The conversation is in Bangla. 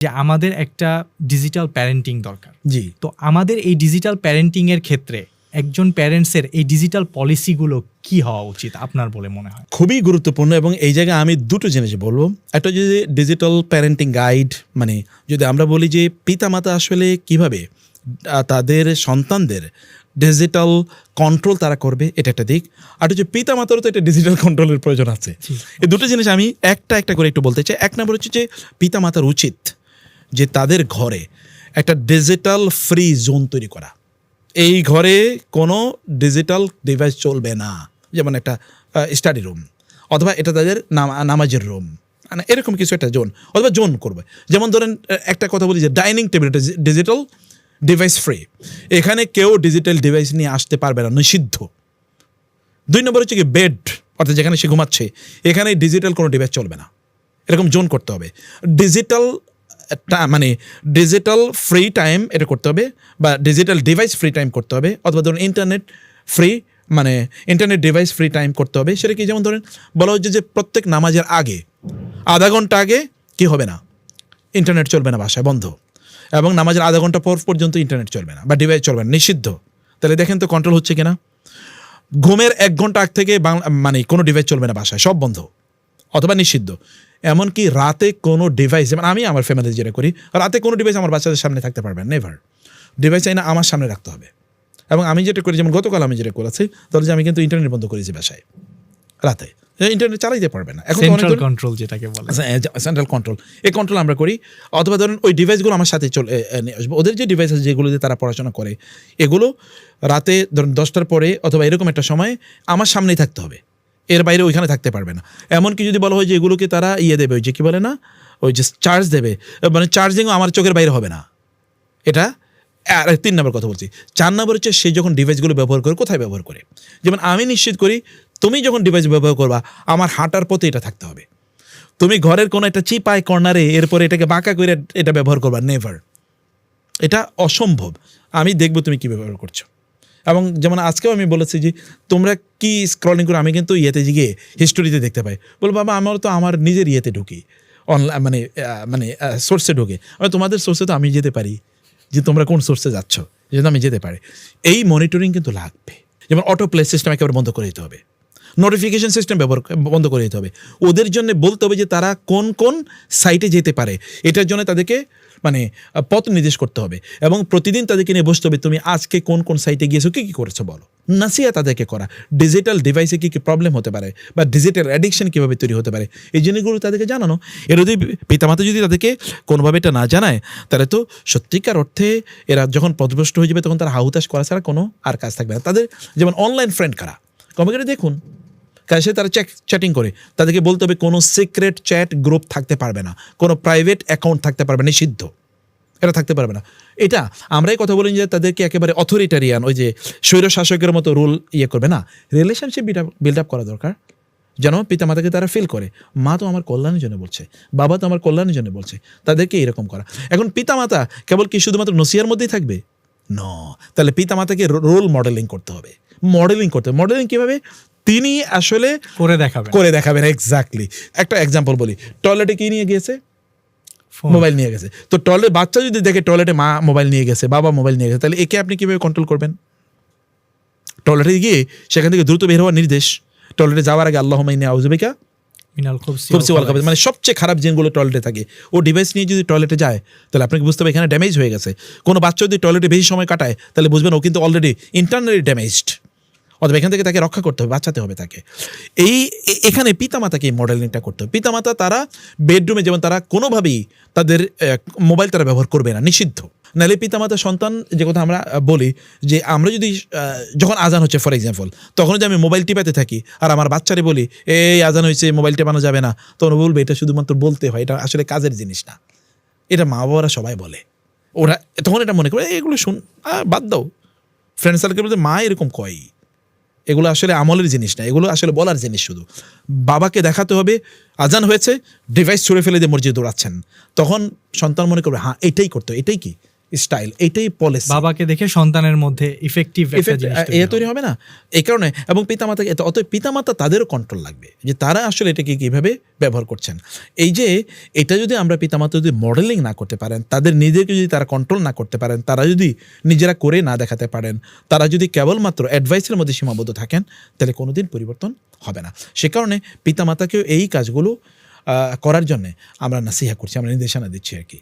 যে আমাদের একটা ডিজিটাল প্যারেন্টিং দরকার। জি, তো আমাদের এই ডিজিটাল প্যারেন্টিং এর ক্ষেত্রে একজন প্যারেন্টসের এই ডিজিটাল পলিসিগুলো কি হওয়া উচিত আপনার বলে মনে হয়? খুবই গুরুত্বপূর্ণ। এবং এই জায়গায় আমি দুটো জিনিস বলবো। একটা যদি ডিজিটাল প্যারেন্টিং গাইড, মানে যদি আমরা বলি যে পিতামাতা আসলে কিভাবে তাদের সন্তানদের ডিজিটাল কন্ট্রোল তারা করবে, এটা একটা দিক। আর হচ্ছে পিতামাতারও তো একটা ডিজিটাল কন্ট্রোলের প্রয়োজন আছে। এই দুটো জিনিস আমি একটা করে একটু বলতে চাই। এক নম্বর হচ্ছে যে পিতামাতার উচিত যে তাদের ঘরে একটা ডিজিটাল ফ্রি জোন তৈরি করা। এই ঘরে কোনো ডিজিটাল ডিভাইস চলবে না, যেমন একটা স্টাডি রুম, অথবা এটা তাদের নামাজের রুম, মানে এরকম কিছু একটা জোন, অথবা জোন করবে। যেমন ধরেন একটা কথা বলি যে dining table digital device free, এখানে কেউ ডিজিটাল ডিভাইস নিয়ে আসতে পারবে না, নিষিদ্ধ। 2 নম্বর হচ্ছে কি বেড, অর্থাৎ যেখানে সে ঘুমাচ্ছে এখানে ডিজিটাল কোনো ডিভাইস চলবে না, এরকম জোন করতে হবে। ডিজিটাল মানে ডিজিটাল ফ্রি টাইম এটা করতে হবে, বা ডিজিটাল ডিভাইস ফ্রি টাইম করতে হবে, অথবা ধরুন ইন্টারনেট ফ্রি, মানে ইন্টারনেট ডিভাইস ফ্রি টাইম করতে হবে। সেটা কি, যেমন ধরেন বলা হচ্ছে যে প্রত্যেক নামাজের আগে আধা ঘন্টা আগে কি হবে না, ইন্টারনেট চলবে না, বাসায় বন্ধ। এবং নামাজের আধা ঘন্টা পর পর্যন্ত ইন্টারনেট চলবে না বা ডিভাইস চলবে না, নিষিদ্ধ। তাহলে দেখেন তো কন্ট্রোল হচ্ছে কিনা। ঘুমের 1 ঘন্টা আগ থেকে মানে কোনো ডিভাইস চলবে না বাসায়, সব বন্ধ অথবা নিষিদ্ধ। এমনকি রাতে কোনো ডিভাইস, যেমন আমি আমার ফ্যামিলি যেটা করি, রাতে কোনো ডিভাইস আমার বাচ্চাদের সামনে থাকতে পারবে না, নেভার। ডিভাইস চাই না আমার সামনে রাখতে হবে। এবং আমি যেটা করি, যেমন গতকাল আমি যেটা করেছি, তাহলে যে আমি কিন্তু ইন্টারনেট বন্ধ করেছি বাসায়, রাতে ইন্টারনেট চালাইতে পারবে না। এখন সেন্ট্রাল কন্ট্রোল যেটাকে বলে, সেন্ট্রাল কন্ট্রোল, এই কন্ট্রোল আমরা করি। অথবা ধরুন ওই ডিভাইসগুলো আমার সাথে চলে আসবে। ওদের যে ডিভাইস আছে যেগুলো দিয়ে তারা পড়াশোনা করে, এগুলো রাতে ধরুন 10টার পরে অথবা এরকম একটা সময় আমার সামনেই থাকতে হবে, এর বাইরে ওইখানে থাকতে পারবে না। এমনকি যদি বলা হয় যে এগুলোকে তারা দেবে, ওই যে কী বলে না, ওই যে চার্জ দেবে, মানে চার্জিংও আমার চোখের বাইরে হবে না। এটা 3 নম্বর কথা বলছি। 4 নম্বর হচ্ছে সে যখন ডিভাইসগুলো ব্যবহার করে কোথায় ব্যবহার করে। যেমন আমি নিশ্চিত করি তুমি যখন ডিভাইস ব্যবহার করবা আমার হাঁটার পথে এটা থাকতে হবে। তুমি ঘরের কোনো একটা চিপায় কর্নারে এরপরে এটাকে বাঁকা করে এটা ব্যবহার করবা, নেভার। এটা অসম্ভব। আমি দেখবো তুমি কি ব্যবহার করছো। এবং যেমন আজকেও আমি বলেছি যে তোমরা কি স্ক্রলিং করে, আমি কিন্তু গিয়ে হিস্টোরিতে দেখতে পাই, বল বাবা আমার তো আমার নিজের ঢুকি, অনলাইন মানে সোর্সে ঢুকে, তোমাদের সোর্সে তো আমি যেতে পারি, যে তোমরা কোন সোর্সে যাচ্ছ যেহেতু আমি যেতে পারি। এই মনিটরিং কিন্তু লাগবে। যেমন অটো প্লে সিস্টেম একেবারে বন্ধ করে দিতে হবে, নোটিফিকেশন সিস্টেম বন্ধ করে দিতে হবে। ওদের জন্য বলতে হবে যে তারা কোন কোন সাইটে যেতে পারে, এটার জন্য তাদেরকে মানে পথ নির্দেশ করতে হবে। এবং প্রতিদিন তাদেরকে নিয়ে বসতে হবে, তুমি আজকে কোন কোন সাইটে গিয়েছো, কী কী করেছো বলো। নাসিয়া তাদেরকে করা, ডিজিটাল ডিভাইসে কী কী প্রবলেম হতে পারে বা ডিজিটাল অ্যাডিকশন কীভাবে তৈরি হতে পারে, এই জিনিসগুলো তাদেরকে জানানো। এর যদি পিতামাতা যদি তাদেরকে কোনোভাবে এটা না জানায়, তাহলে তো সত্যিকার অর্থে এরা যখন পথভ্রষ্ট হয়ে যাবে তখন তারা হাহুতাশ করা ছাড়া কোনো আর কাজ থাকবে না। তাদের যেমন অনলাইন ফ্রেন্ড কারা, কম্পিউটারে দেখুন কাছে তারা চ্যাটিং করে, তাদেরকে বলতে হবে কোনো সিক্রেট চ্যাট গ্রুপ থাকতে পারবে না, কোনো প্রাইভেট অ্যাকাউন্ট থাকতে পারবে না, নিষিদ্ধ, এটা থাকতে পারবে না। এটা আমরাই কথা বলি যে তাদেরকে একেবারে অথরিটারিয়ান, ওই যে স্বৈরশাসকের মতো রুল করবে না। রিলেশনশিপ বিল্ড আপ করা দরকার, যেন পিতামাতাকে তারা ফিল করে মা তো আমার কল্যাণের জন্য বলছে, বাবা তো আমার কল্যাণের জন্য বলছে, তাদেরকে এরকম করা। এখন পিতামাতা কেবল কি শুধুমাত্র নসিহার মধ্যেই থাকবে? ন, তাহলে পিতামাতাকে রোল মডেলিং করতে হবে। মডেলিং কীভাবে? তিনি আসলে করে দেখাবেন। এক্স্যাক্টলি। একটা এক্সাম্পল বলি, টয়লেটে কি নিয়ে গিয়েছে? মোবাইল নিয়ে গেছে। তো টয়লেট বাচ্চা যদি দেখে টয়লেটে মা মোবাইল নিয়ে গেছে, বাবা মোবাইল নিয়ে গেছে, তাহলে একে আপনি কীভাবে কন্ট্রোল করবেন? টয়লেটে গিয়ে সেখান থেকে দ্রুত বের হওয়ার নির্দেশ, টয়লেটে যাওয়ার আগে আল্লাহুম্মা ইন্নী আউযু বিকা মিনাল খুবসি ওয়াল খাবাইস, মানে সবচেয়ে খারাপ জিনগুলো টয়লেটে থাকে। ও ডিভাইস নিয়ে যদি টয়লেটে যায় তাহলে আপনাকে বুঝতে হবে এখানে ড্যামেজ হয়ে গেছে। কোনো বাচ্চা যদি টয়লেটে বেশি সময় কাটায় তাহলে বুঝবেন ও কিন্তু অলরেডি ইন্টারনালি ড্যামেজড, অথবা এখান থেকে তাকে রক্ষা করতে হবে, বাঁচাতে হবে তাকে। এখানে পিতামাতাকে এই মডেলিংটা করতে হবে। পিতামাতা তারা বেডরুমে যেমন তারা কোনোভাবেই তাদের মোবাইল তারা ব্যবহার করবে না, নিষিদ্ধ। নাহলে পিতামাতা সন্তান, যে কথা আমরা বলি যে আমরা যদি যখন আজান হচ্ছে ফর এক্সাম্পল, তখন যদি আমি মোবাইল টিপাতে থাকি আর আমার বাচ্চারে বলি এই আজান হয়েছে মোবাইল টেপানো যাবে না, তখন বলবে এটা শুধুমাত্র বলতে হয়, এটা আসলে কাজের জিনিস না। এটা মা বাবারা সবাই বলে, ওরা তখন এটা মনে করে এগুলো বাদ দাও। ফ্রেন্ড সার্কেল বলতে মা এরকম কয়, এগুলো আসলে আমলের জিনিস না, এগুলো আসলে বলার জিনিস। শুধু বাবাকে দেখাতে হবে আজান হয়েছে, ডিভাইস ছুঁড়ে ফেলে দিয়ে মসজিদে দৌড়াচ্ছেন, তখন সন্তান মনে করবে হ্যাঁ এটাই করতে, এটাই কি স্টাইল, এটাই পলিসি। বাবাকে দেখে সন্তানের মধ্যে ইফেক্টিভ একটা জিনিস তৈরি হবে না এই কারণে। এবং পিতামাতাকে, অতএব পিতামাতা তাদেরও কন্ট্রোল লাগবে যে তারা আসলে এটাকে কীভাবে ব্যবহার করছেন। এই যে এটা যদি আমরা পিতামাতা যদি মডেলিং না করতে পারেন, তাদের নিজেকে যদি তারা কন্ট্রোল না করতে পারেন, তারা যদি নিজেরা করে না দেখাতে পারেন, তারা যদি কেবলমাত্র অ্যাডভাইসের মধ্যে সীমাবদ্ধ থাকেন, তাহলে কোনোদিন পরিবর্তন হবে না। সে কারণে পিতামাতাকেও এই কাজগুলো করার জন্য আমরা নাসিহা করছি, আমরা নির্দেশনা দিচ্ছি আর কি।